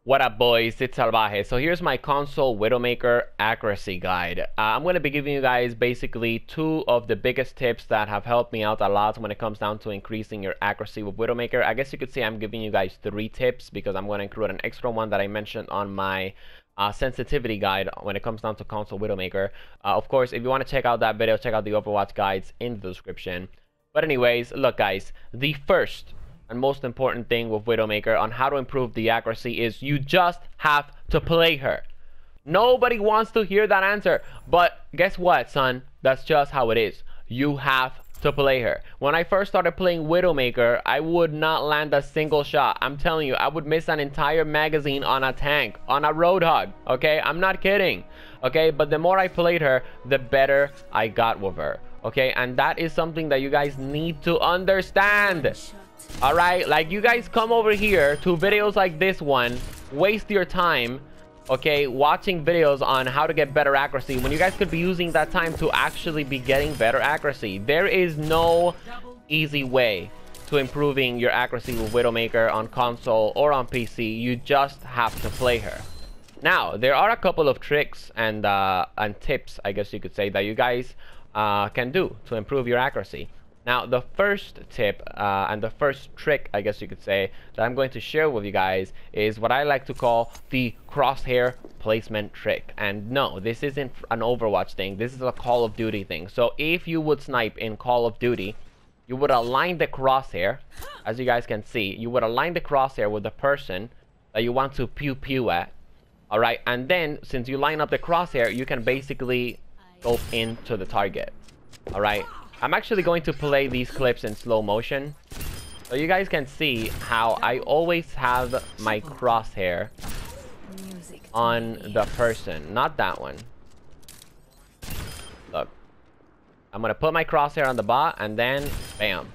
What up, boys? It's Salvajee. So here's my console Widowmaker accuracy guide. I'm going to be giving you guys basically two of the biggest tips that have helped me out a lot when it comes down to increasing your accuracy with Widowmaker. I guess you could say I'm giving you guys three tips because I'm going to include an extra one that I mentioned on my sensitivity guide when it comes down to console Widowmaker. Of course, if you want to check out that video, check out the Overwatch guides in the description. But anyways, look guys, the first and most important thing with Widowmaker on how to improve the accuracy is you just have to play her. Nobody wants to hear that answer, but guess what, son? That's just how it is. You have to play her. When I first started playing Widowmaker, I would not land a single shot. I'm telling you, I would miss an entire magazine on a tank, on a Roadhog, okay? I'm not kidding, okay? But the more I played her, the better I got with her, okay? And that is something that you guys need to understand. All right, like you guys come over here to videos like this one, waste your time, okay, watching videos on how to get better accuracy when you guys could be using that time to actually be getting better accuracy. There is no easy way to improving your accuracy with Widowmaker on console or on PC. You just have to play her. Now, there are a couple of tricks and tips, I guess you could say, that you guys can do to improve your accuracy. Now, the first tip and the first trick, I guess you could say, that I'm going to share with you guys is what I like to call the crosshair placement trick. And no, this isn't an Overwatch thing. This is a Call of Duty thing. So if you would snipe in Call of Duty, you would align the crosshair, as you guys can see, you would align the crosshair with the person that you want to pew at. All right, and then since you line up the crosshair, you can basically go into the target. All right. I'm actually going to play these clips in slow motion so you guys can see how I always have my crosshair on the person, not that one. Look, I'm gonna put my crosshair on the bot and then bam,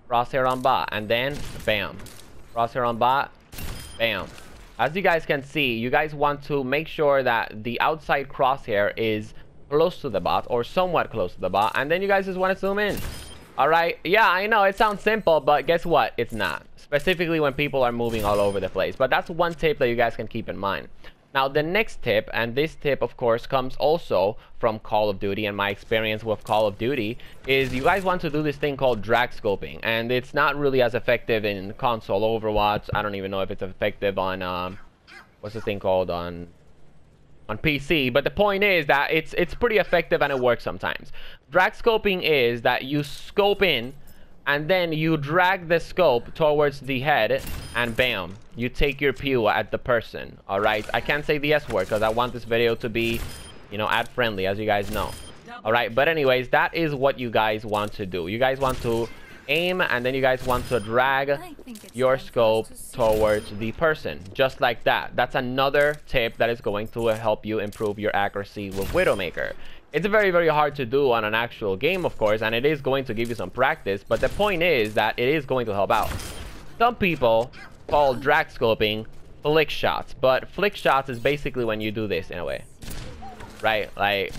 crosshair on bot and then bam, crosshair on bot, bam. As you guys can see, you guys want to make sure that the outside crosshair is close to the bot or somewhat close to the bot, and then you guys just want to zoom in. All right, yeah, I know it sounds simple, but guess what? It's not, specifically when people are moving all over the place. But that's one tip that you guys can keep in mind. Now the next tip, and this tip of course comes also from Call of Duty and my experience with Call of Duty, is you guys want to do this thing called drag scoping, and it's not really as effective in console Overwatch. I don't even know if it's effective on what's the thing called on PC, but the point is that it's pretty effective and it works sometimes. Drag scoping is that you scope in and then you drag the scope towards the head and bam, you take your pew at the person. All right, I can't say the S word because I want this video to be, you know, ad friendly, as you guys know. All right, but anyways, that is what you guys want to do. You guys want to aim and then you guys want to drag your scope towards the person, just like that. That's another tip that is going to help you improve your accuracy with Widowmaker. It's very, very hard to do on an actual game, of course, and it is going to give you some practice, but the point is that it is going to help out. Some people call drag scoping flick shots, but flick shots is basically when you do this in a way, right? Like,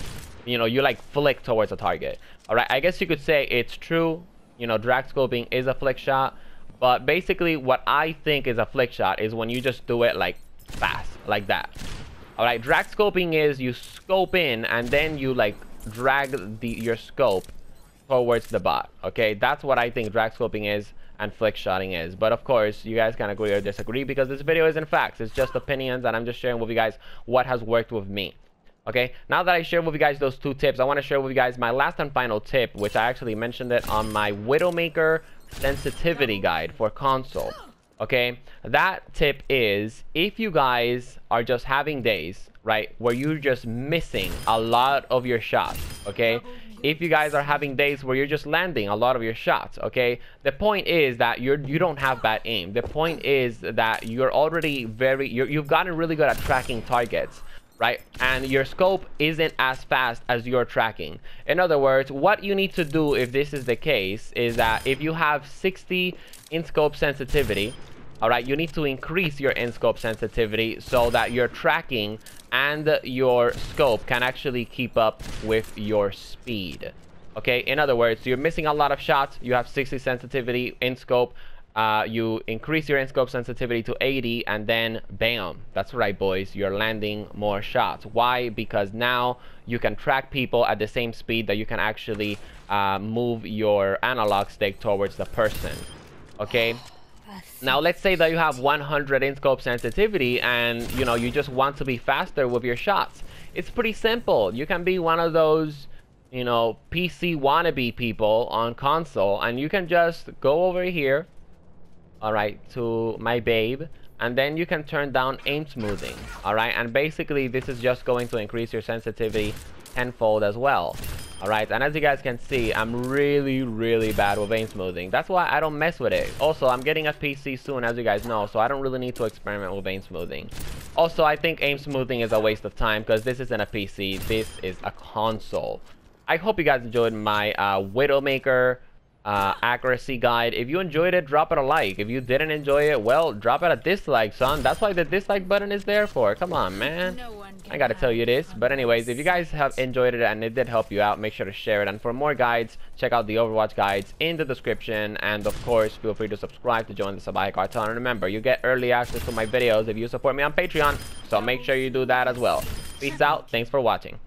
you know, you like flick towards a target. All right, I guess you could say it's true. You know, drag scoping is a flick shot, but basically what I think is a flick shot is when you just do it like fast, like that. All right, drag scoping is you scope in and then you like drag your scope towards the bot. Okay, that's what I think drag scoping is and flick shotting is. But of course, you guys can agree or disagree because this video isn't facts. It's just opinions, and I'm just sharing with you guys what has worked with me. Okay, now that I shared with you guys those two tips, I want to share with you guys my last and final tip, which I actually mentioned it on my Widowmaker sensitivity guide for console. Okay, that tip is if you guys are just having days, right, where you're just missing a lot of your shots, okay, if you guys are having days where you're just landing a lot of your shots, okay, the point is that you don't have bad aim. The point is that you're already you've gotten really good at tracking targets, right? And your scope isn't as fast as you're tracking. In other words, what you need to do if this is the case is that if you have 60 in-scope sensitivity, all right, you need to increase your in-scope sensitivity so that your tracking and your scope can actually keep up with your speed. Okay, in other words, you're missing a lot of shots, you have 60 sensitivity in scope, you increase your in-scope sensitivity to 80, and then bam, that's right boys, you're landing more shots. Why? Because now you can track people at the same speed that you can actually move your analog stick towards the person. Okay, now let's say that you have 100 in-scope sensitivity and you just want to be faster with your shots. It's pretty simple. You can be one of those PC wannabe people on console, and you can just go over here, all right, to my babe, and then you can turn down aim smoothing. All right, and basically this is just going to increase your sensitivity tenfold as well. All right, and as you guys can see, I'm really bad with aim smoothing. That's why I don't mess with it. Also, I'm getting a PC soon, as you guys know, so I don't really need to experiment with aim smoothing. Also, I think aim smoothing is a waste of time because this isn't a PC, this is a console. I hope you guys enjoyed my Widowmaker accuracy guide. If you enjoyed it, drop it a like. If you didn't enjoy it, well, drop it a dislike, son. That's why the dislike button is there for. Come on, man. I gotta tell you this. But anyways, if you guys have enjoyed it and it did help you out, make sure to share it. And for more guides, check out the Overwatch guides in the description. And of course, feel free to subscribe to join the Salvajee cartel. And remember, you get early access to my videos if you support me on Patreon. So make sure you do that as well. Peace out. Thanks for watching.